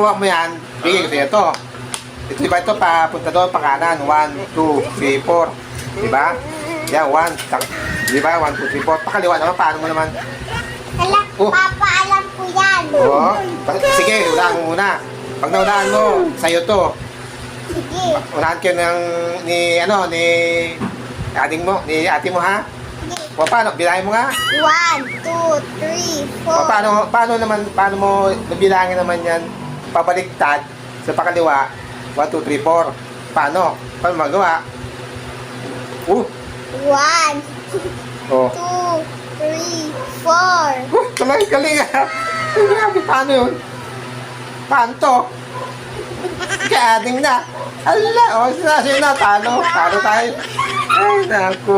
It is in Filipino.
nakuha mo yan, bigay ko sa'yo ito. Ito, diba ito, papunta doon, pa kanan. 1, 2, 3, 4. Diba? Yan, 1. Diba? 1, 2, 3, 4. Pakaliwa naman, paano mo naman? Hala, Papa, alam ko yan. Oo. Sige, unahan mo muna. Pag naunahan mo, sa'yo to. Sige. Unahan kayo ni ate mo, ha? Sige. O, paano? Bilangin mo nga. 1, 2, 3, O, 4. paano mo bilangin naman yan? Pabaliktad sa pakaliwa. 1, 2, 3, 4. Paano? Paano magawa? 1, Oh. 2, 3, 4. Talagang galing ah. Grabe, paano yun? Paano to? Kaading na. Ala, o, sinasin na, talo. Talo tayo. Ay, naku.